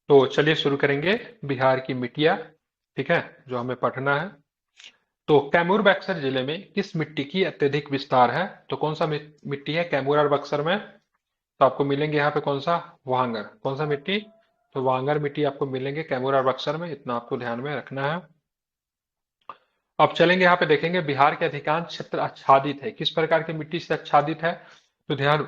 तो चलिए शुरू करेंगे बिहार की मिट्टियाँ, ठीक है, जो हमें पढ़ना है। तो कैमूर बक्सर जिले में किस मिट्टी की अत्यधिक विस्तार है? तो कौन सा मिट्टी है कैमूर और बक्सर में? तो आपको मिलेंगे यहाँ पे कौन सा? वांगर। कौन सा मिट्टी? तो वांगर मिट्टी आपको मिलेंगे कैमूर और बक्सर में, इतना आपको ध्यान में रखना है। अब चलेंगे यहाँ पे देखेंगे बिहार के अधिकांश क्षेत्र आच्छादित है, किस प्रकार की मिट्टी से आच्छादित है? तो ध्यान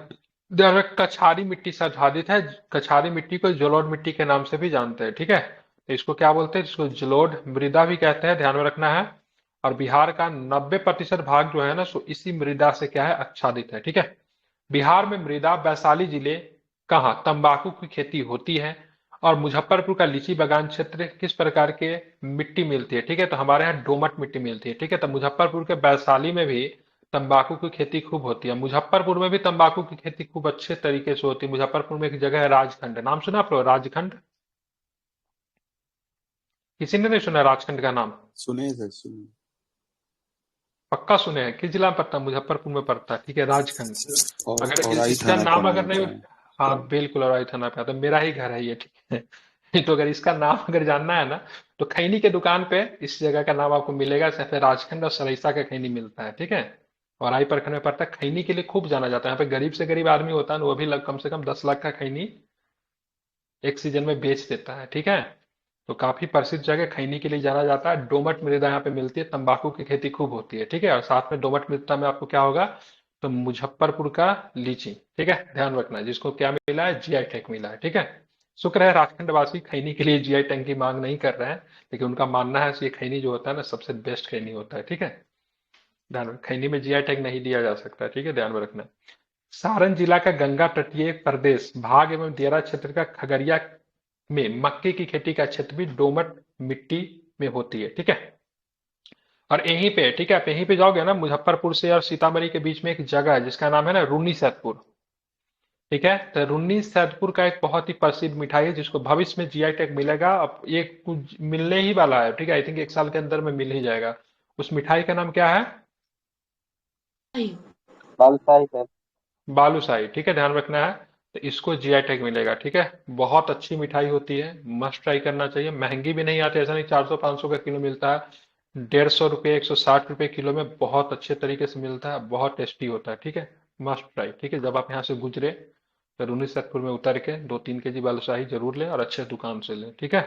ध्यान रख, कछारी मिट्टी से आच्छादित है। कछारी मिट्टी को जलोढ़ मिट्टी के नाम से भी जानते हैं, ठीक है। तो इसको क्या बोलते हैं? इसको जलोढ़ मृदा भी कहते हैं, ध्यान में रखना है। और बिहार का 90% भाग जो है ना, सो इसी मृदा से क्या है? आच्छादित है, ठीक है। बिहार में मृदा वैशाली जिले कहाँ तंबाकू की खेती होती है? और मुजफ्फरपुर का लीची बागान क्षेत्र किस प्रकार के मिट्टी मिलती है? ठीक है, तो हमारे यहाँ दोमट मिट्टी मिलती है, ठीक है। तो मुजफ्फरपुर के वैशाली में भी तंबाकू की खेती खूब होती है। मुजफ्फरपुर में भी तंबाकू की खेती खूब अच्छे तरीके से होती है। मुजफ्फरपुर में एक जगह है राजखंड, नाम सुना आप लोग राजखंड? किसी ने नहीं सुना राजखंड का नाम? सुने सर सुने। पक्का सुने हैं? किस जिला में पड़ता है? मुजफ्फरपुर में पड़ता है, ठीक है, राजखंड। अगर औराई इसका थाना नाम पर अगर नहीं, मिलता है। हाँ बिल्कुल, और थाना पे आता है, मेरा ही घर है ये, ठीक है। तो अगर इसका नाम अगर जानना है ना, तो खैनी के दुकान पे इस जगह का नाम आपको मिलेगा। सिर्फ राजखंड और सरिसा का खैनी मिलता है, ठीक है। और आई प्रखंड में पड़ता है। खैनी के लिए खूब जाना जाता है। यहाँ पे गरीब से गरीब आदमी होता है ना, वो भी कम से कम 10 लाख का खैनी एक सीजन में बेच देता है, ठीक है। तो काफी प्रसिद्ध जगह खैनी के लिए जाना जाता है। दोमट मृदा यहाँ पे मिलती है, तंबाकू की खेती खूब होती है, ठीक है। और साथ में दोमट मृदा में आपको क्या होगा? तो मुजफ्फरपुर का लीची, ठीक है, ध्यान रखना है, जिसको क्या मिला है? जीआई टैग मिला है, ठीक है। शुक्र है राजखंड वासी खैनी के लिए जीआई टैग की मांग नहीं कर रहे हैं, लेकिन उनका मानना है कि ये खैनी जो होता है ना, सबसे बेस्ट खैनी होता है, ठीक है। ध्यान रख, खैनी में जीआई टैग नहीं दिया जा सकता, ठीक है, ध्यान में रखना। सारण जिला का गंगा तटीय प्रदेश भाग एवं दियारा क्षेत्र का खगड़िया में मक्के की खेती का क्षेत्र भी दोमट मिट्टी में होती है, ठीक है। और यहीं पे, ठीक है, आप यहीं पे जाओगे ना, मुजफ्फरपुर से और सीतामढ़ी के बीच में एक जगह है जिसका नाम है ना रून्नी सैदपुर, ठीक है। तो रून्नी सैदपुर का एक बहुत ही प्रसिद्ध मिठाई है जिसको भविष्य में जीआई टैग मिलेगा। अब ये कुछ मिलने ही वाला है, ठीक है, आई थिंक 1 साल के अंदर में मिल ही जाएगा। उस मिठाई का नाम क्या है? बालूशाही सर। बालूशाही, ठीक है, ध्यान रखना है। तो इसको जीआई टैग मिलेगा, ठीक है। बहुत अच्छी मिठाई होती है, मस्ट ट्राई करना चाहिए। महंगी भी नहीं आती, ऐसा नहीं 400-500 का किलो मिलता है। 150 रुपये 160 रुपये किलो में बहुत अच्छे तरीके से मिलता है, बहुत टेस्टी होता है, ठीक है। मस्ट ट्राई, ठीक है। जब आप यहाँ से गुजरे तो रूनी सैदपुर में उतर के 2-3 केजी बालूशाही जरूर लें, और अच्छे दुकान से लें, ठीक है।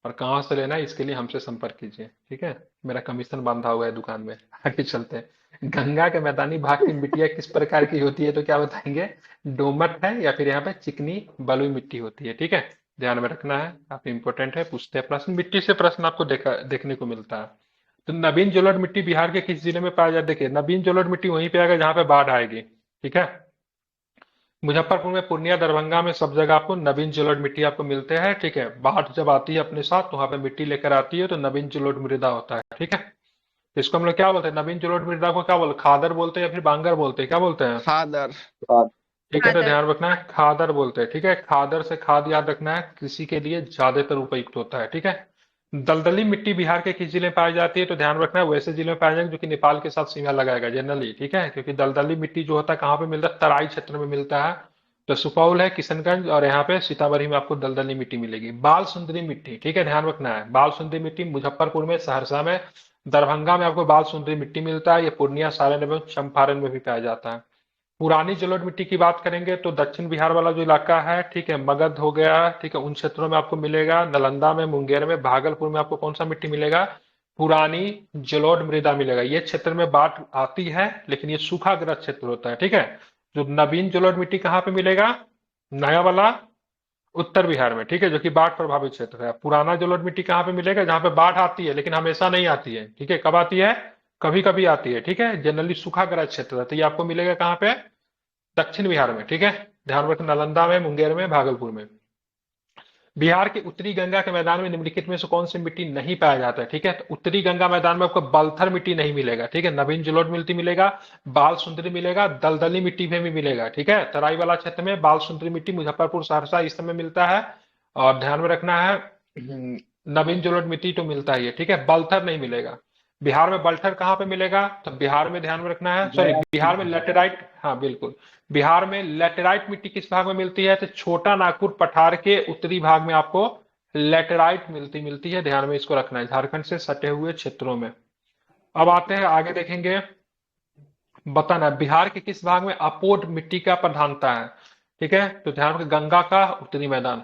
और कहाँ से लेना है इसके लिए हमसे संपर्क कीजिए, ठीक है। मेरा कमीशन बांधा हुआ है दुकान में। आगे चलते हैं। गंगा के मैदानी भाग की मिट्टियाँ किस प्रकार की होती है? तो क्या बताएंगे? डोमट है या फिर यहाँ पे चिकनी बलुई मिट्टी होती है, ठीक है। ध्यान में रखना है, काफी इंपॉर्टेंट है, पूछते हैं प्रश्न, मिट्टी से प्रश्न आपको देखने को मिलता है। तो नवीन जलोढ़ मिट्टी बिहार के किस जिले में पाया जाता है? देखिए, नवीन जलोढ़ मिट्टी वहीं पे आएगा जहाँ पे बाढ़ आएगी, ठीक है। मुजफ्फरपुर में, पूर्णिया, दरभंगा में सब जगह आपको नवीन जलोढ़ मिट्टी आपको मिलते हैं, ठीक है। बाढ़ जब आती है अपने साथ तो वहां पे मिट्टी लेकर आती है, तो नवीन जलोढ़ मृदा होता है, ठीक है। तो इसको हम लोग क्या बोलते हैं? नवीन जलोढ़ मृदा को क्या बोलते हैं? खादर बोलते हैं या फिर बांगर बोलते हैं? क्या बोलते हैं? फादर। बाद। ठीक है, तो ध्यान रखना है, खादर बोलते हैं, ठीक है। खादर से खाद याद रखना है, कृषि के लिए ज्यादातर उपयुक्त होता है, ठीक है। दलदली मिट्टी बिहार के किस जिले में पाई जाती है? तो ध्यान रखना है, वैसे जिले में पाया जाएगा जो कि नेपाल के साथ सीमा लगाएगा जनरली, ठीक है। क्योंकि दलदली मिट्टी जो होता है कहाँ पे मिलता है? तराई क्षेत्र में मिलता है। तो सुपौल है, किशनगंज, और यहाँ पे सीतामढ़ी में आपको दलदली मिट्टी मिलेगी। बाल सुंदरी मिट्टी, ठीक है, ध्यान रखना है, बाल सुंदरी मिट्टी मुजफ्फरपुर में, सहरसा में, दरभंगा में आपको बाल सुंदरी मिट्टी मिलता है। ये पूर्णिया, सारण एवं चंपारण में भी पाया जाता है। पुरानी जलोढ़ मिट्टी की बात करेंगे तो दक्षिण बिहार वाला जो इलाका है, ठीक है, मगध हो गया, ठीक है, उन क्षेत्रों में आपको मिलेगा। नालंदा में, मुंगेर में, भागलपुर में आपको कौन सा मिट्टी मिलेगा? पुरानी जलोढ़ मृदा मिलेगा। ये क्षेत्र में बाढ़ आती है, लेकिन ये सूखाग्रस्त क्षेत्र होता है, ठीक है। जो नवीन जलोढ़ मिट्टी कहाँ पे मिलेगा? नया वाला उत्तर बिहार में, ठीक है, जो कि बाढ़ प्रभावित क्षेत्र है। पुराना जलोढ़ मिट्टी कहाँ पे मिलेगा? जहाँ पे बाढ़ आती है, लेकिन हमेशा नहीं आती है, ठीक है। कब आती है? कभी कभी आती है, ठीक है, जनरली सूखाग्रस्त क्षेत्र है। तो ये आपको मिलेगा कहाँ पे? दक्षिण बिहार में, ठीक है। ध्यान रखना, नालंदा में, मुंगेर में, भागलपुर में। बिहार के उत्तरी गंगा के मैदान में निम्नलिखित में से कौन सी मिट्टी नहीं पाया जाता है? ठीक है, तो उत्तरी गंगा मैदान में आपको बलथर मिट्टी नहीं मिलेगा, ठीक है। नवीन जलोढ़ मिट्टी मिलेगा, बाल सुंदरी मिलेगा, दलदली मिट्टी में भी मिलेगा, ठीक है। तराई वाला क्षेत्र में बाल सुंदरी मिट्टी मुजफ्फरपुर, सहरसा इस समय मिलता है। और ध्यान में रखना है, नवीन जलोढ़ मिट्टी तो मिलता ही है, ठीक है, बलथर नहीं मिलेगा। बिहार में बल्थर कहाँ पे मिलेगा? तो बिहार में ध्यान में रखना है, सॉरी, बिहार में लेटेराइट, हाँ बिल्कुल, बिहार में लेटेराइट मिट्टी किस भाग में मिलती है? तो छोटा नागपुर पठार के उत्तरी भाग में आपको लेटेराइट मिलती मिलती है, ध्यान में इसको रखना है, झारखंड से सटे हुए क्षेत्रों में। अब आते हैं आगे देखेंगे, बताना बिहार के किस भाग में अपोड मिट्टी का प्रधानता है? ठीक है, तो ध्यान रखें, गंगा का उत्तरी मैदान।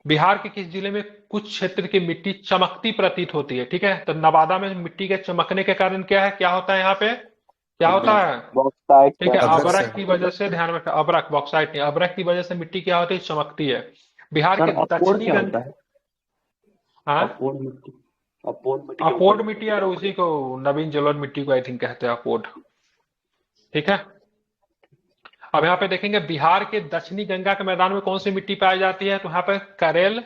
बिहार के किस जिले में कुछ क्षेत्र की मिट्टी चमकती प्रतीत होती है? ठीक है, तो नवादा में मिट्टी के चमकने के कारण क्या है, क्या होता है यहाँ पे, क्या होता है? बॉक्साइट ठीक है, अदरक से। अबरक की वजह से, ध्यान रखें, अबरक, बॉक्साइट नहीं, अबरक की वजह से मिट्टी क्या होती है, चमकती है। बिहार सर के अपोर दक्षिणी क्या गंग, होता है? हाँ, अपोर मिट्टी, अपोर मिट्टी के ऊपर अपोड मिट्टी, और उसी को नवीन जलोढ़ मिट्टी को आई थिंक कहते हैं अपोड। ठीक है, अब यहाँ पे देखेंगे बिहार के दक्षिणी गंगा के मैदान में कौन सी मिट्टी पाई जाती है? तो यहाँ पे करेल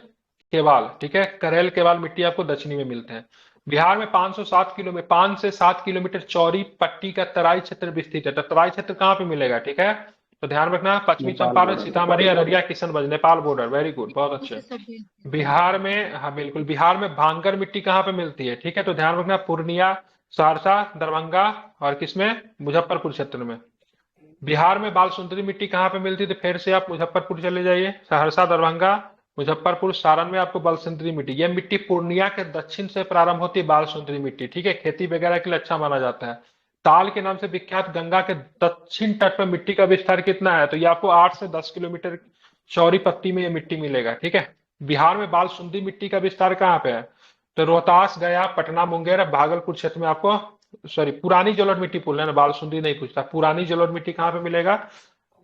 केवाल, ठीक है, करेल केवाल मिट्टी आपको दक्षिणी में मिलते हैं। बिहार में 507 किलोमीटर, 5 से 7 किलोमीटर चौड़ी पट्टी का तराई क्षेत्र विस्तृत है, तो तराई क्षेत्र कहाँ पे मिलेगा? ठीक है, तो ध्यान रखना, पश्चिमी Nepal Champaran, border. Sitamarhi, Araria, Kishanganj, Nepal border, very good, बहुत अच्छे। बिहार में, हाँ बिल्कुल, बिहार में भांगर मिट्टी कहाँ पे मिलती है? ठीक है, तो ध्यान रखना, पूर्णिया, सहरसा, दरभंगा, और किसमें, मुजफ्फरपुर क्षेत्र में। बिहार में बाल सुंदरी मिट्टी कहाँ पे मिलती है? तो फिर से आप मुजफ्फरपुर चले जाइए, सहरसा, दरभंगा, मुजफ्फरपुर, सारण में आपको बाल सुंदरी मिट्टी, यह मिट्टी पूर्णिया के दक्षिण से प्रारंभ होती है, बाल सुंदरी मिट्टी, ठीक है, खेती वगैरह के लिए अच्छा माना जाता है। ताल के नाम से विख्यात गंगा के दक्षिण तट पर मिट्टी का विस्तार कितना है? तो ये आपको 8 से 10 किलोमीटर चौड़ी पट्टी में ये मिट्टी मिलेगा। ठीक है, बिहार में बाल सुंदरी मिट्टी का विस्तार कहाँ पे है? तो रोहतास, गया, पटना, मुंगेर, भागलपुर क्षेत्र में आपको, सॉरी, पुरानी जलोढ़ मिट्टी बोल रहे हैं ना, बाल सुंदरी नहीं पूछता, पुरानी जलोढ़ मिट्टी कहाँ पे मिलेगा?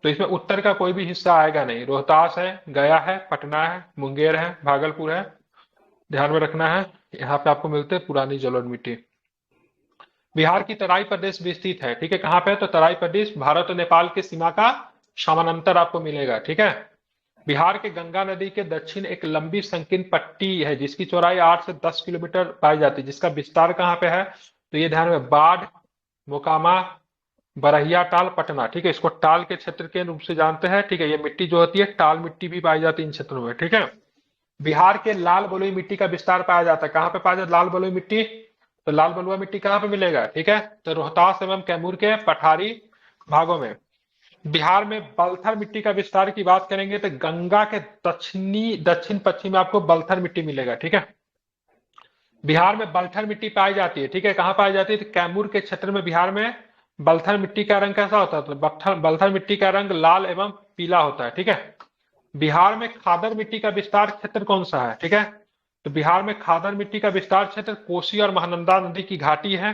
तो इसमें उत्तर का कोई भी हिस्सा आएगा नहीं, रोहतास है, गया है, पटना है, मुंगेर है, भागलपुर है, ध्यान में रखना है, यहाँ पे आपको मिलते हैं पुरानी जलोढ़ मिट्टी। बिहार की तराई प्रदेश विस्तृत है, ठीक है, कहाँ पे? तो तराई प्रदेश भारत और नेपाल की सीमा का समानांतर आपको मिलेगा। ठीक है, बिहार के गंगा नदी के दक्षिण एक लंबी संकीर्ण पट्टी है जिसकी चौड़ाई 8 से 10 किलोमीटर पाई जाती है, जिसका विस्तार कहाँ पे है? तो ये ध्यान में, बाढ़, मोकामा, बरहिया टाल, पटना, ठीक है, इसको टाल के क्षेत्र के रूप से जानते हैं। ठीक है, ये मिट्टी जो होती है टाल मिट्टी भी पाई जाती है इन क्षेत्रों में। ठीक है, बिहार के लाल बलुई मिट्टी का विस्तार पाया जाता है, कहाँ पे पाया जाता है लाल बलुई मिट्टी? तो लाल बलुआ मिट्टी कहाँ पे मिलेगा? ठीक है, तो रोहतास एवं कैमूर के पठारी भागों में। बिहार में बलथर मिट्टी का विस्तार की बात करेंगे तो गंगा के दक्षिण पश्चिम में आपको बलथर मिट्टी मिलेगा। ठीक है, बिहार में बलथर मिट्टी पाई जाती है, ठीक है, कहाँ पाई जाती है? तो कैमूर के क्षेत्र में बिहार में बलथर मिट्टी का रंग कैसा होता है? तो बलथर मिट्टी का रंग लाल एवं पीला होता है। ठीक है, बिहार में खादर मिट्टी का विस्तार क्षेत्र कौन सा है? ठीक है, तो बिहार में खादर मिट्टी का विस्तार क्षेत्र कोसी और महानंदा नदी की घाटी है,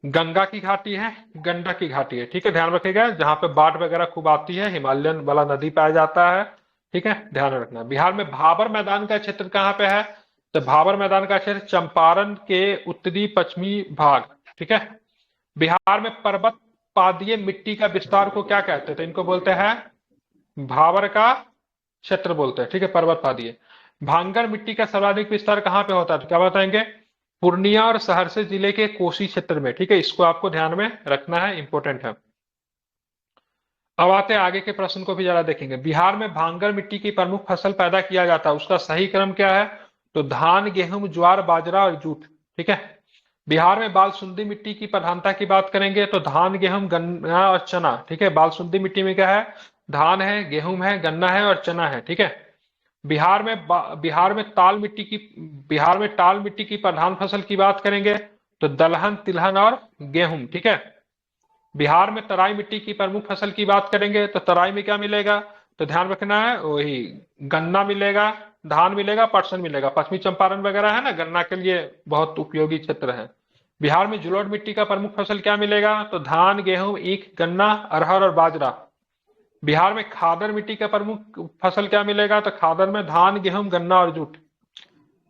गंगा की घाटी है, गंडक की घाटी है। ठीक है, ध्यान रखिएगा, जहां पे बाढ़ वगैरह खूब आती है, हिमालयन वाला नदी पाया जाता है। ठीक है, ध्यान रखना। बिहार में भाबर मैदान का क्षेत्र कहाँ पे है? तो भाबर मैदान का क्षेत्र चंपारण के उत्तरी पश्चिमी भाग। ठीक है, बिहार में पर्वत पादीय मिट्टी का विस्तार को क्या कहते हैं? तो इनको बोलते हैं भाबर का क्षेत्र बोलते हैं। ठीक है, पर्वत पादीय। भांगर मिट्टी का सर्वाधिक विस्तार कहाँ पे होता है? तो क्या बताएंगे? पूर्णिया और सहरसा जिले के कोसी क्षेत्र में। ठीक है, इसको आपको ध्यान में रखना है, इंपॉर्टेंट है। अब आते हैं आगे के प्रश्न को भी जरा देखेंगे। बिहार में भांगर मिट्टी की प्रमुख फसल पैदा किया जाता है, उसका सही क्रम क्या है? तो धान, गेहूं, ज्वार, बाजरा और जूट। ठीक है, बिहार में बाल सुंदी मिट्टी की प्रधानता की बात करेंगे तो धान, गेहूं, गन्ना और चना। ठीक है, बाल सुंदी मिट्टी में क्या है? धान है, गेहूं है, गन्ना है और चना है। ठीक है, बिहार में टाल मिट्टी की प्रधान फसल की बात करेंगे तो दलहन, तिलहन और गेहूं। ठीक है, बिहार में तराई मिट्टी की प्रमुख फसल की बात करेंगे तो तराई में क्या मिलेगा? तो ध्यान रखना है, वही गन्ना मिलेगा, धान मिलेगा, पटसन मिलेगा, पश्चिमी चंपारण वगैरह है ना, गन्ना के लिए बहुत उपयोगी क्षेत्र है। बिहार में जलोढ़ मिट्टी का प्रमुख फसल क्या मिलेगा? तो धान, गेहूं, ईख, गन्ना, अरहर और बाजरा। बिहार में खादर मिट्टी का प्रमुख फसल क्या मिलेगा? तो खादर में धान, गेहूं, गन्ना और जूट।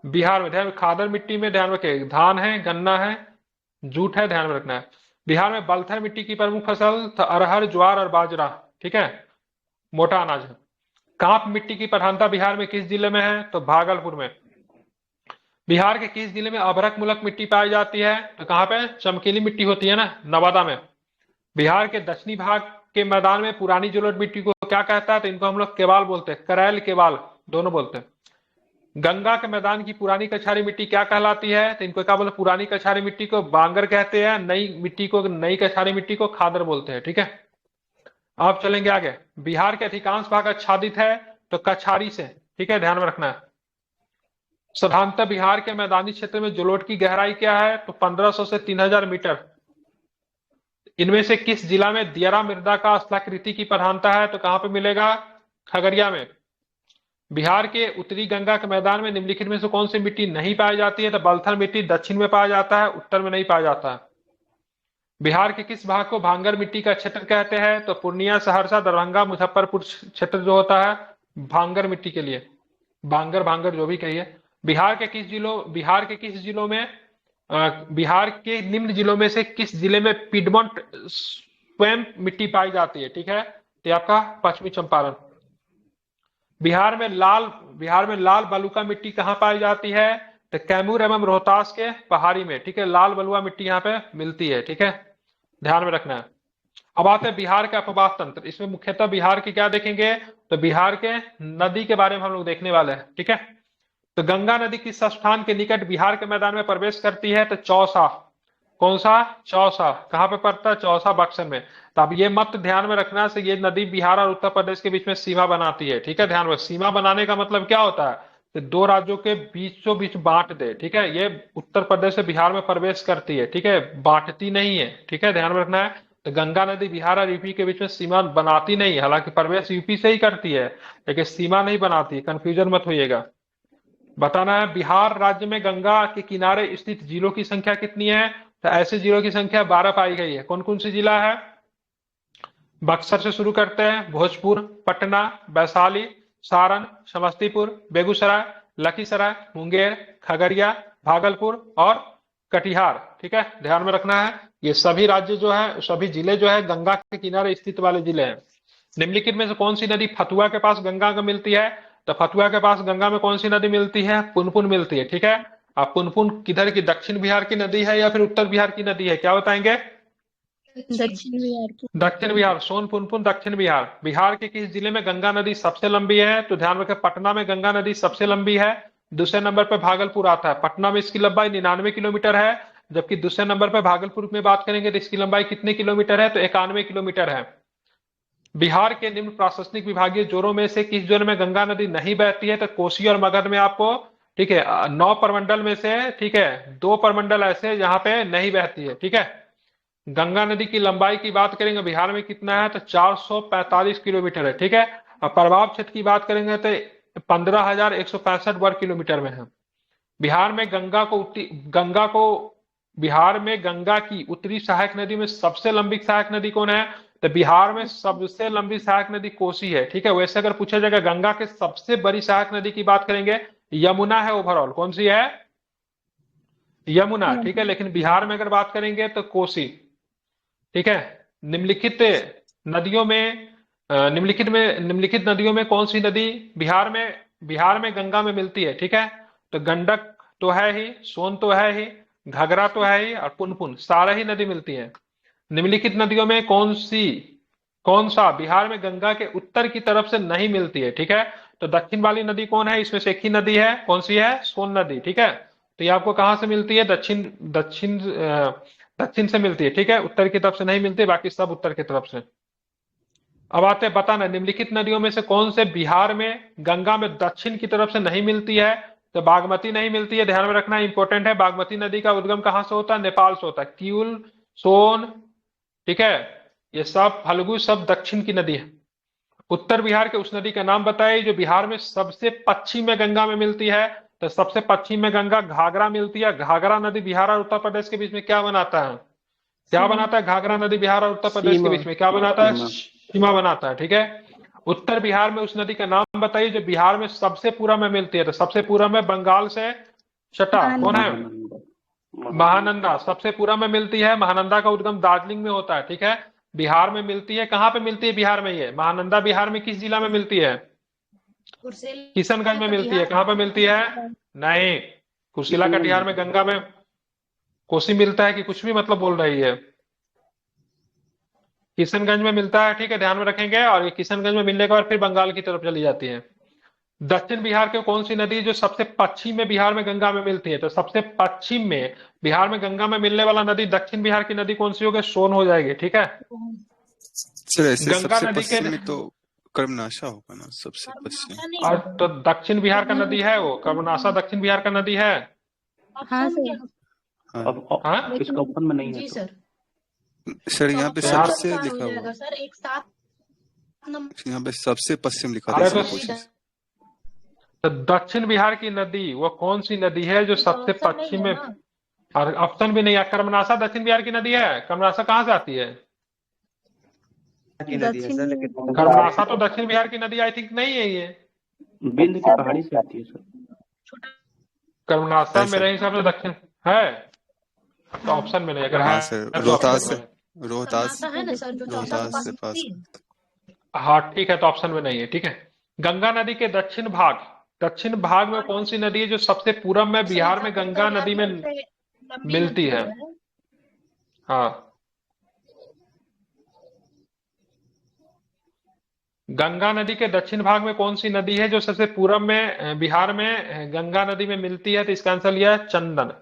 बिहार में ध्यान, खादर मिट्टी में ध्यान रखें, धान है, गन्ना है, जूट है, ध्यान में रखना है। बिहार में बलथर मिट्टी की प्रमुख फसल तो अरहर, ज्वार और बाजरा। ठीक है, मोटा अनाज है। कांप मिट्टी की प्रधानता बिहार में किस जिले में है? तो भागलपुर में। बिहार के किस जिले में अभ्रक मूलक मिट्टी पाई जाती है? तो कहाँ पे? चमकीली मिट्टी होती है ना, नवादा में। बिहार के दक्षिणी भाग के मैदान में पुरानी जलोढ़ मिट्टी को क्या कहता है? तो इनको हम लोग केवाल बोलते हैं, करैल केवाल दोनों बोलते हैं। गंगा के मैदान की पुरानी कछारी मिट्टी क्या कहलाती है? तो इनको क्या बोले, पुरानी कछारी मिट्टी को बांगर कहते हैं, नई मिट्टी को, नई कछारी मिट्टी को खादर बोलते हैं। ठीक है, अब चलेंगे आगे। बिहार के अधिकांश भाग आच्छादित है तो कछारी से। ठीक है, ध्यान में रखना है। साधारणतः बिहार के मैदानी क्षेत्र में जलोढ़ की गहराई क्या है? तो 1500 से 3000 मीटर। इनमें से किस जिला में दियारा मृदा का स्थलाकृति की प्रधानता है? तो कहां पे मिलेगा? खगड़िया में। बिहार के उत्तरी गंगा के मैदान में निम्नलिखित में से कौन सी मिट्टी नहीं पाई जाती है? तो बलथल मिट्टी दक्षिण में पाया जाता है, उत्तर में नहीं पाया जाता है। बिहार के किस भाग को भांगर मिट्टी का क्षेत्र कहते हैं? तो पूर्णिया, सहरसा, दरभंगा, मुजफ्फरपुर क्षेत्र जो होता है भांगर मिट्टी के लिए, भांगर भांगर जो भी कहिए। बिहार के किस जिलों में बिहार के निम्न जिलों में से किस जिले में पिडमोंट स्वयं मिट्टी पाई जाती है? ठीक है, तो आपका पश्चिमी चंपारण। बिहार में लाल बलुका मिट्टी कहां पाई जाती है? तो कैमूर एवं रोहतास के पहाड़ी में। ठीक है, लाल बलुआ मिट्टी यहाँ पे मिलती है। ठीक है, ध्यान में रखना है। अब आते हैं बिहार का अपवाह तंत्र। इसमें मुख्यतः बिहार के क्या देखेंगे? तो बिहार के नदी के बारे में हम लोग देखने वाले हैं। ठीक है, तो गंगा नदी किस स्थान के निकट बिहार के मैदान में प्रवेश करती है? तो चौसा। कौन सा? चौसा। कहां पे पड़ता है? चौसा, बक्सर में। तो अब ये मत ध्यान में रखना से ये नदी बिहार और उत्तर प्रदेश के बीच में सीमा बनाती है। ठीक है, ध्यान में। सीमा बनाने का मतलब क्या होता है? तो दो राज्यों के बीचों बीच बांट दे। ठीक है, ये उत्तर प्रदेश से बिहार में प्रवेश करती है। ठीक है, बांटती नहीं है। ठीक है, ध्यान में रखना है। तो गंगा नदी बिहार और यूपी के बीच में सीमा बनाती नहीं है, हालांकि प्रवेश यूपी से ही करती है, लेकिन सीमा नहीं बनाती। कंफ्यूजन मत होइएगा। बताना है बिहार राज्य में गंगा के किनारे स्थित जिलों की संख्या कितनी है? तो ऐसे जिलों की संख्या 12 पाई गई है। कौन कौन सी जिला है? बक्सर से शुरू करते हैं, भोजपुर, पटना, वैशाली, सारण, समस्तीपुर, बेगूसराय, लखीसराय, मुंगेर, खगड़िया, भागलपुर और कटिहार। ठीक है, ध्यान में रखना है। ये सभी राज्य जो है, सभी जिले जो है गंगा के किनारे स्थित वाले जिले हैं। निम्नलिखित में से कौन सी नदी फतुआ के पास गंगा को मिलती है? तो फतुआ के पास गंगा में कौन सी नदी मिलती है? पुनपुन मिलती है। ठीक है, अब पुनपुन किधर की, दक्षिण बिहार की नदी है या फिर उत्तर बिहार की नदी है? क्या बताएंगे? दक्षिण बिहार की। दक्षिण बिहार। सोन पुनपुन दक्षिण बिहार। बिहार के किस जिले में गंगा नदी सबसे लंबी है? तो ध्यान रखें, पटना में गंगा नदी सबसे लंबी है। दूसरे नंबर पर भागलपुर आता है। पटना में इसकी लंबाई 99 किलोमीटर है, जबकि दूसरे नंबर पर भागलपुर में बात करेंगे तो इसकी लंबाई कितने किलोमीटर है? तो 91 किलोमीटर है। बिहार के निम्न प्रशासनिक विभागीय जोड़ों में से किस जोन में गंगा नदी नहीं बहती है? तो कोसी और मगध में आपको, ठीक है, 9 प्रमंडल में से, ठीक है, 2 प्रमंडल ऐसे जहां पे नहीं बहती है। ठीक है, गंगा नदी की लंबाई की बात करेंगे बिहार में कितना है? तो 445 किलोमीटर है। ठीक है, और प्रभाव क्षेत्र की बात करेंगे तो 15,165 वर्ग किलोमीटर में है। बिहार में बिहार में गंगा की उत्तरी सहायक नदी में सबसे लंबी सहायक नदी कौन है? तो बिहार में सबसे लंबी सहायक नदी कोसी है। ठीक है, वैसे अगर पूछा जाएगा गंगा के सबसे बड़ी सहायक नदी की बात करेंगे, यमुना है ओवरऑल। कौन सी है? यमुना। ठीक है, लेकिन बिहार में अगर बात करेंगे तो कोसी। ठीक है, निम्नलिखित नदियों में निम्नलिखित नदियों में कौन सी नदी बिहार में गंगा में मिलती है? ठीक है, तो गंडक तो है ही, सोन तो है ही, घाघरा तो है ही, और पुनपुन, सारा ही नदी मिलती है। निम्नलिखित नदियों में कौन सा बिहार में गंगा के उत्तर की तरफ से नहीं मिलती है? ठीक है, तो दक्षिण वाली नदी कौन है? इसमें से एक ही नदी है। कौन सी है? सोन नदी। ठीक है, तो ये आपको कहां से मिलती है? दक्षिण से मिलती है। ठीक है, उत्तर की तरफ से नहीं मिलती, बाकी सब उत्तर की तरफ से। अब आते हैं, बताना निम्नलिखित नदियों में से कौन से बिहार में गंगा में दक्षिण की तरफ से नहीं मिलती है? तो बागमती नहीं मिलती है। ध्यान में रखना, इंपॉर्टेंट है। बागमती नदी का उद्गम कहां से होता है? नेपाल से होता है। किउल, सोन, ठीक है, ये सब फल्गु सब दक्षिण की नदी है। उत्तर बिहार के उस नदी का नाम बताइए जो बिहार में सबसे पश्चिम में गंगा में मिलती है। तो सबसे पश्चिम में गंगा घाघरा मिलती है। घाघरा नदी बिहार और उत्तर प्रदेश के बीच में क्या बनाता है? क्या बनाता है? घाघरा नदी बिहार और उत्तर प्रदेश के बीच में क्या बनाता है? सीमा बनाता है। ठीक है, उत्तर बिहार में उस नदी का नाम बताइए जो बिहार में सबसे पूरब में मिलती है। तो सबसे पूरब में बंगाल से सटा कौन है? महानंदा सबसे पूरब में मिलती है। महानंदा का उद्गम दार्जिलिंग में होता है। ठीक है, बिहार में मिलती है। कहां पे मिलती है? बिहार में। ये महानंदा बिहार में किस जिला में मिलती है? किशनगंज में मिलती है। कहां पे मिलती है? नहीं, कुर्सिला कटिहार में गंगा में कोसी मिलता है कि कुछ भी मतलब बोल रही है? किशनगंज में मिलता है। ठीक है, ध्यान में रखेंगे। और ये किशनगंज में मिलने के बाद फिर बंगाल की तरफ चली जाती है। दक्षिण बिहार के कौन सी नदी है जो सबसे पश्चिम में बिहार में गंगा में मिलती है? तो सबसे पश्चिम में बिहार में गंगा में मिलने वाला नदी दक्षिण बिहार की नदी कौन सी होगी? सोन हो जाएगी, ठीक है। सर ऐसे गंगा सबसे नदी के पश्चिम में तो कर्मनाशा होगा ना, सबसे पश्चिम। कर्मनाशा नहीं और होगा। तो दक्षिण बिहार का नदी है वो, कर्मनाशा दक्षिण बिहार का नदी है। हाँ सर, हाँ अब हाँ इसका ऑप्शन में नहीं है जी तो सर। सर, यहाँ पे तो यार सबसे हो लिखा हुआ, जाएगा सर, एक 7 नंबर यहाँ पे सबसे पश्चिम लिखा था, अरे इसलिए तो पूछे। दक्षिण बिहार की नदी वो कौन सी नदी है जो सबसे ऑप्शन नहीं पश्चिम है में? ना। और ऑप्शन भी नहीं है। कर्मनाशा दक्षिण बिहार की नदी है। कर्मनाशा कहाँ से आती है? की नदी है सर, लेकिन कर्मनाशा तो दक्षिण बिहार की नदी आई थिंक नहीं है ये। बिंद की पहाड़ी से आती है सर। कर्मनाशा है सर। मेरे हिसाब से दक्षिण है। तो ऑप्शन में नहीं, अगर हाँ है सर, तो रोहतास ऑप्शन से, में। रोहतास, कर्मनाशा है ना सर, जो रोहतास से पास। हाँ ठीक है, तो ऑप्शन में नहीं है, ठीक है। गंगा नदी के दक्षिण भाग में कौन सी नदी है जो सबसे पूरब में बिहार में गंगा नदी में मिलती है? हाँ, गंगा नदी के दक्षिण भाग में कौन सी नदी है जो सबसे पूरब में बिहार में गंगा नदी में मिलती है? तो इसका आंसर लिया है चंदन।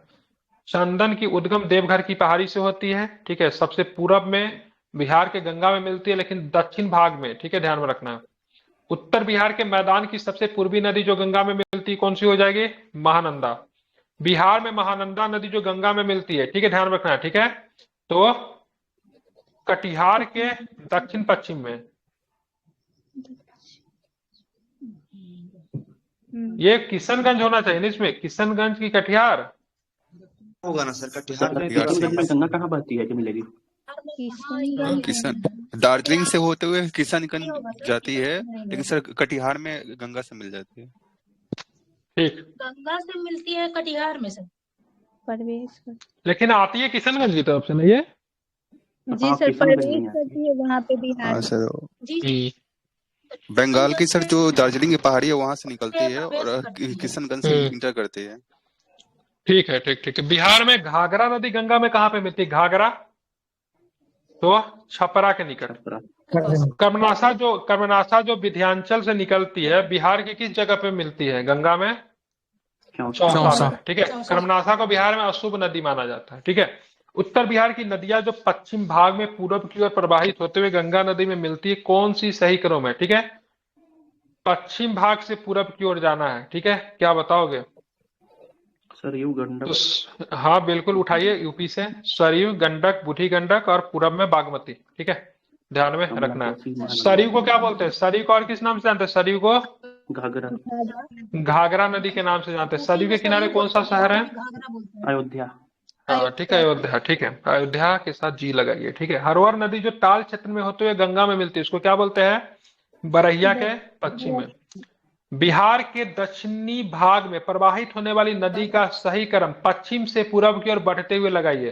चंदन की उद्गम देवघर की पहाड़ी से होती है, ठीक है। सबसे पूरब में बिहार के गंगा में मिलती है, लेकिन दक्षिण भाग में, ठीक है, ध्यान में रखना। उत्तर बिहार के मैदान की सबसे पूर्वी नदी जो गंगा में मिलती है कौन सी हो जाएगी? महानंदा। बिहार में महानंदा नदी जो गंगा में मिलती है, ठीक है, ध्यान रखना, ठीक है। तो कटिहार के दक्षिण पश्चिम में, ये किशनगंज होना चाहिए ना इसमें, किशनगंज की कटिहार। होगा ना सर, कटिहार सर में बिहार से। किशनगंज में गंगा कहाँ बहती है जो मिलेगी? किशन दार्जिलिंग से होते हुए किशनगंज जाती है, लेकिन सर कटिहार में गंगा से मिल जाती है। ठीक, गंगा से मिलती है कटिहार में सर। परवेश लेकिन आती है किशनगंज की तरफ से नहीं है। जी हाँ, सर, किशनगंज परवेश में आती है। करती है वहाँ पे बिहार हाँ में। सर, जी बंगाल की सर जो दार्जिलिंग की पहाड़ी है वहां से निकलती है और प्रवेश करती है। किशनगंज से इंटर करती है। ठीक है, ठीक ठीक है। बिहार में घाघरा नदी गंगा में कहाँ पे मिलती है? घाघरा तो छपरा के निकट। छपरा। कर्मनाशा जो विंध्याचल से निकलती है, बिहार की किस जगह पे मिलती है गंगा में? चौसा में, ठीक है। कर्मनाशा को बिहार में अशुभ नदी माना जाता है, ठीक है। उत्तर बिहार की नदियां जो पश्चिम भाग में पूरब की ओर प्रवाहित होते हुए गंगा नदी में मिलती है, कौन सी सही क्रम है? ठीक है, पश्चिम भाग से पूरब की ओर जाना है, ठीक है। क्या बताओगे? सरयू गंडक। तो हाँ बिल्कुल, उठाइए यूपी से सरयू, गंडक, बूढ़ी गंडक और पूरब में बागमती, ठीक है, ध्यान में रखना है। सरयू को क्या बोलते हैं? सरयू को और किस नाम से जानते हैं? सरयू को घाघरा। घाघरा नदी के नाम से जानते हैं। सरयू के किनारे कौन सा शहर है? अयोध्या। हाँ ठीक है, अयोध्या, ठीक है। अयोध्या के साथ जी लगाइए, ठीक है। हरवर नदी जो ताल क्षेत्र में होते हुए गंगा में मिलती है, उसको क्या बोलते हैं? बरहिया के पश्चिम में। बिहार के दक्षिणी भाग में प्रवाहित होने वाली नदी का सही क्रम पश्चिम से पूरब की ओर बढ़ते हुए लगाइए।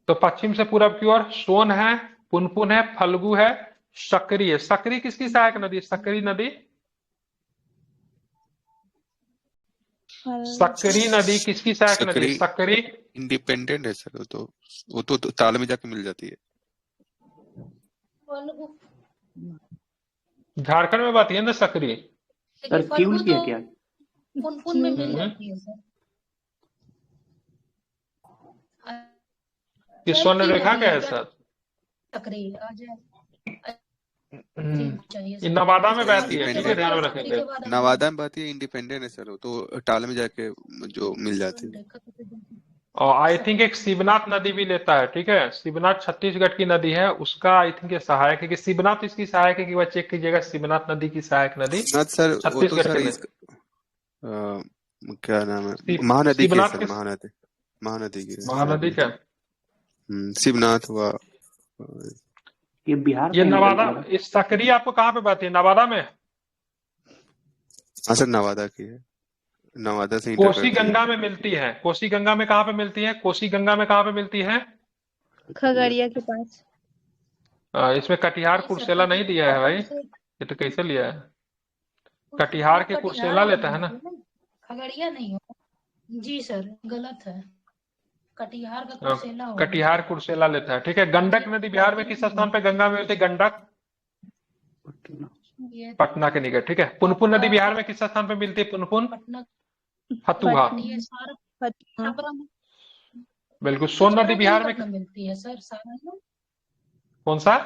तो पश्चिम से पूरब की ओर सोन है, पुनपुन है, फल्गु है, सकरी है। सकरी किसकी सहायक नदी? सकरी नदी, सकरी नदी किसकी सहायक नदी? सकरी इंडिपेंडेंट है सर, वो तो ताल में जाके मिल जाती है। झारखंड में बहती है ना सकरी। सर क्यों की है क्या? पुनपुन में मिल जाती है सर। ये स्वर्ण रेखा क्या है सर? सकरी आ जाए। ये नवादा में बहती है, ठीक है, ध्यान में रखेंगे। नवादा में बहती है, इंडिपेंडेंट है सर, वो तो टाल में जाके जो मिल जाती है। और आई थिंक एक शिवनाथ नदी भी लेता है, ठीक है। शिवनाथ छत्तीसगढ़ की नदी है, उसका आई थिंक ये सहायक है कि शिवनाथ इसकी सहायक है कि वह चेक कीजिएगा, शिवनाथ नदी की सहायक नदी सर वो तो छत्तीसगढ़ सर क्या नाम है, महानदी की है सर, महानदी की। महानदी का शिवनाथ हुआ। ये बिहार ये से नवादा, निकलती है। इस सकरी आपको कहाँ पे बहती है? नवादा में। हाँ सर, नवादा की है, नवादा से इंटर कोसी करती है। गंगा में मिलती है। कोसी गंगा में कहाँ पे मिलती है? कोसी गंगा में कहाँ पे मिलती है? खगड़िया के पास। इसमें कटिहार कुर्सेला नहीं दिया है भाई, ये तो कैसे लिया है? कटिहार के कुर्सेला लेता है ना। खगड़िया नहीं हो जी सर, गलत है। कटिहार का कुर्सेला होगा। कटिहार कुर्सेला लेता है, ठीक है। गंडक नदी बिहार में किस स्थान पे गंगा में मिलती है? गंडक ये पटना के निकट, ठीक है। पुनपुन नदी बिहार में किस स्थान पे मिलती है? पुनपुन, पटना, फतुहा, ये सारा फतुहा, छपरा में, बिल्कुल। सोन नदी छपरा के बिहार में निकट में मिलती है सर, सारा में। कौन सा?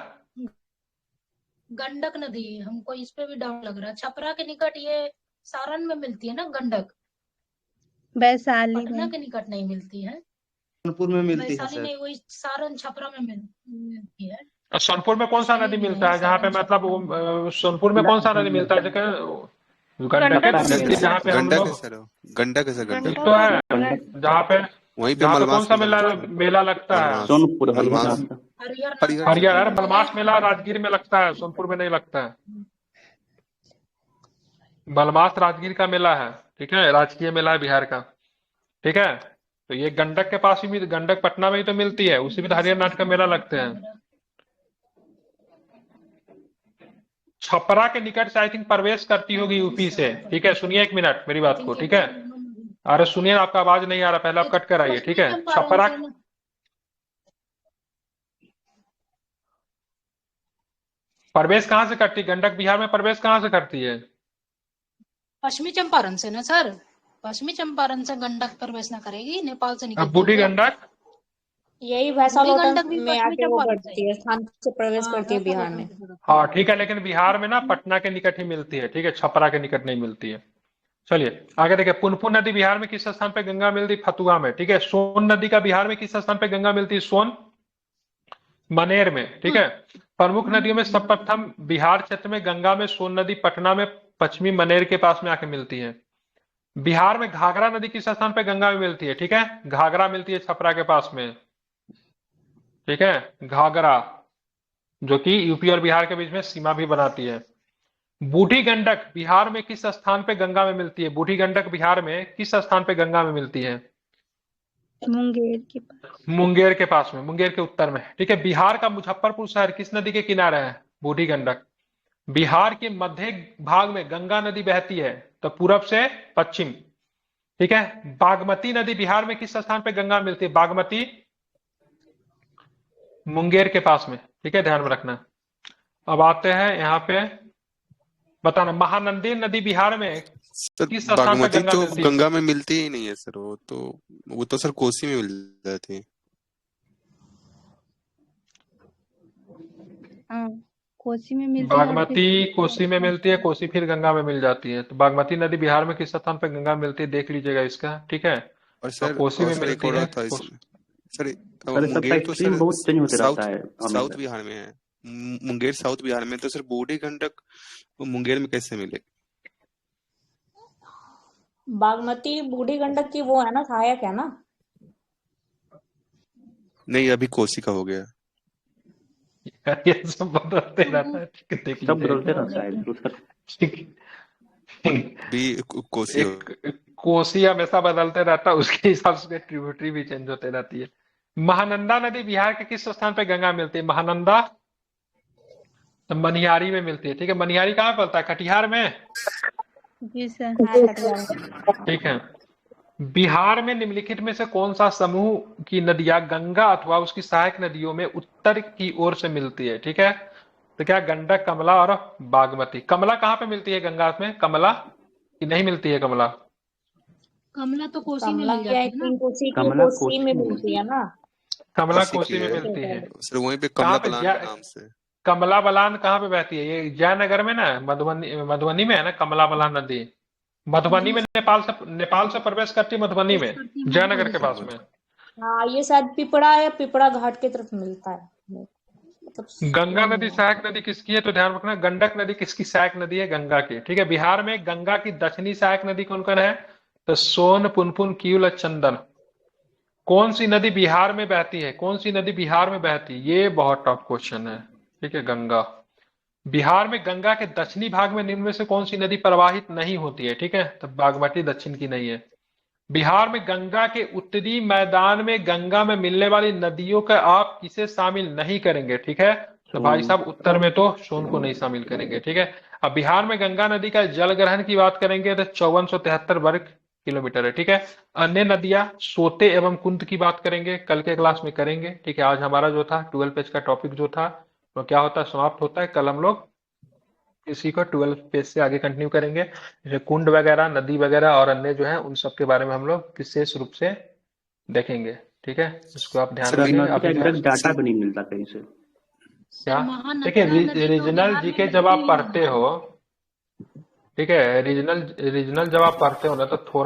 गंडक नदी, हमको इस पे भी डाउट लग रहा है। छपरा के निकट ये सारण में मिलती है ना गंडक, वैशाली पटना में। के निकट नहीं मिलती है। कानपुर में मिलती है वैशाली सर। नहीं, वही सारण छपरा में मिलती है। और सोनपुर में कौन सा वैशाली नदी भी मिलता नहीं, है जहाँ पे सारण मतलब छपरा में। सोनपुर में कौन सा नदी मिलता है जगह? गंडक छपरा नदी में मिलती है, जहाँ पे हम गंडक है लोग, सर, गंडक है सर, एक गंडक। तो है गंडक जहाँ पे, वहीं पे जहाँ पे कौन मलमास सा मेला मेला लगता है। मेला लगता है? मलमास, सोनपुर, हरिहर मलमास, नाथ का। हरिहर हरिहर हरियर, नाथ बलमास मेला राजगीर में लगता है, सोनपुर में नहीं लगता है। बलमास राजगीर का मेला है, ठीक है, राजकीय मेला है बिहार का, ठीक है। तो ये गंडक के पास ही, गंडक पटना में ही तो मिलती है, उसी में तो हरियर नाथ का मेला लगते हैं। छपरा के निकट से आई थिंक प्रवेश करती होगी यूपी से, ठीक है। सुनिए एक मिनट मेरी बात को, ठीक है। अरे सुनिए, आपका आवाज नहीं आ रहा, पहले आप कट कर आइए, ठीक है। छपरा प्रवेश कहाँ से करती है? गंडक बिहार में प्रवेश कहाँ से करती है? पश्चिमी चंपारण से ना सर, पश्चिमी चंपारण से गंडक प्रवेश न करेगी, नेपाल से अब निकलती बूढ़ी है। गंडक, यही वैशालोटन गंडक भी में पश्चिमी आके वो चंपारण से बढ़ती है, स्थान से प्रवेश करती है बिहार में। हाँ ठीक है, लेकिन बिहार में ना पटना के निकट ही मिलती है, ठीक है, छपरा के निकट नहीं मिलती है। चलिए आगे देखिए, पुनपुन नदी बिहार में किस स्थान पे गंगा मिलती है? फतुहा में, ठीक है। सोन नदी का बिहार में किस स्थान पे गंगा मिलती है? सोन, मनेर में, ठीक है। प्रमुख नदियों में सर्वप्रथम बिहार क्षेत्र में गंगा में सोन नदी पटना में पश्चिमी मनेर के पास में आके मिलती है। बिहार में घाघरा नदी किस स्थान पे गंगा में मिलती है? ठीक है, घाघरा मिलती है छपरा के पास में, ठीक है, घाघरा, जो कि यूपी और बिहार के बीच में सीमा भी बनाती है। बूढ़ी गंडक बिहार में किस स्थान पे गंगा में मिलती है? बूढ़ी गंडक बिहार में किस स्थान पे गंगा में मिलती है? मुंगेर के पास। मुंगेर के पास में, मुंगेर के उत्तर में, ठीक है। बिहार का मुजफ्फरपुर शहर किस नदी के किनारे है? बूढ़ी गंडक। बिहार के मध्य भाग में गंगा नदी बहती है, तो पूरब से पश्चिम, ठीक है। बागमती नदी बिहार में किस स्थान पे गंगा मिलती है? बागमती मुंगेर के पास में, ठीक है, ध्यान में रखना। अब आते हैं यहाँ पे, बताना महानंदी नदी बिहार में सर किस स्थान पे बागमती गंगा तो मिलती है? गंगा में मिलती ही नहीं है सर, वो तो सर कोसी में मिल जाती है। हाँ, कोसी में मिलती है और बागमती कोसी में मिलती है, कोसी फिर गंगा में मिल जाती है। तो बागमती नदी बिहार में किस स्थान पे गंगा मिलती है देख लीजिएगा इसका, ठीक है। और और सर, कोसी में एक मिलती और है, था इसमें सर, सर इसका मुंगेर तो एक्सट्रीम सर बहुत चेंज होते साउथ रहता है साउथ हमेशा। बिहार में है, मुंगेर साउथ बिहार में, तो सर बूढ़ी गंडक मुंगेर में कैसे मिले? बागमती बूढ़ी गंडक की वो है ना, सहायक है ना। नहीं, अभी कोसी का हो गया। ये सब बदलते रहता है, ठीक है, देख सब बदलते लीजिएगा, रहता है सर। ठीक है। भी कोसी हो एक कोसी हमेशा बदलते रहता है, उसके हिसाब से ट्रिब्यूटरी भी चेंज होते रहती है। महानंदा नदी बिहार के किस स्थान पे गंगा मिलती है? महानंदा तो मनिहारी में मिलती है, ठीक है। मनिहारी कहाँ पे पड़ता है? कटिहार में, जी सर। ठीक है। बिहार में निम्नलिखित में से कौन सा समूह की नदियां गंगा अथवा उसकी सहायक नदियों में उत्तर की ओर से मिलती है? ठीक है, तो क्या गंडक, कमला और बागमती। कमला कहाँ पे मिलती है गंगा में? कमला की नहीं मिलती है कमला? कमला तो कोसी में कमला मिल की जाती आई है ना। थिंक कोसी कमला कोसी में मिलती है ना। कमला कोसी कोसी की में है मिलती है। सर, वहीं पे कहाँ कमला पे? बलान के नाम से। कमला बलान कहाँ पे बहती है? ये जयनगर में ना, मधुबनी में है ना कमला बलान नदी। मधुबनी में नेपाल से प्रवेश करती है, मधुबनी में, जयनगर के पास में। हाँ, ये शायद पिपरा या पिपरा घाट की तरफ मिलता है, मतलब गंगा नदी सहायक नदी किसकी है? तो ध्यान रखना, गंडक नदी किसकी सहायक नदी है? गंगा की, ठीक है। बिहार में गंगा की दक्षिणी सहायक नदी कौन कौन है? तो सोन, पुनपुन, किऊल और चंदन। कौन सी नदी बिहार में बहती है? कौन सी नदी बिहार में बहती है? ये बहुत टफ क्वेश्चन है, ठीक है। गंगा, बिहार में गंगा के दक्षिणी भाग में निम्न में से कौन सी नदी प्रवाहित नहीं होती है? ठीक है, तो बागमती दक्षिण की नहीं है। बिहार में गंगा के उत्तरी मैदान में गंगा में मिलने वाली नदियों का आप किसे शामिल नहीं करेंगे? ठीक है, तो भाई साहब उत्तर में तो सोन को नहीं शामिल करेंगे, ठीक है। अब बिहार में गंगा नदी का जल ग्रहण की बात करेंगे तो 5473 वर्ग किलोमीटर है, ठीक है। अन्य नदियां सोते एवं कुंत की बात करेंगे, कल के क्लास में करेंगे, ठीक है। आज हमारा जो था 12 पेज का टॉपिक जो था वो क्या होता है, समाप्त होता है। कल हम लोग इसी को 12 पेज से आगे कंटिन्यू करेंगे। जैसे कुंड वगैरह, नदी वगैरह और अन्य जो है उन सब के बारे में हम लोग विशेष रूप से देखेंगे। ठीक है, इसको आप ध्यान सर, सर रखें। नदी का अभी जो है एग्जैक्ट डाटा भी नहीं मिलता कहीं से। क्या, महानंदा देखिए नदी तो रीजनल बिहार में जीके जब आप बहती ही पढ़ते नहीं हो, ठीक है, रीजनल जब आप पढ़ते हो ना तो थोड़ा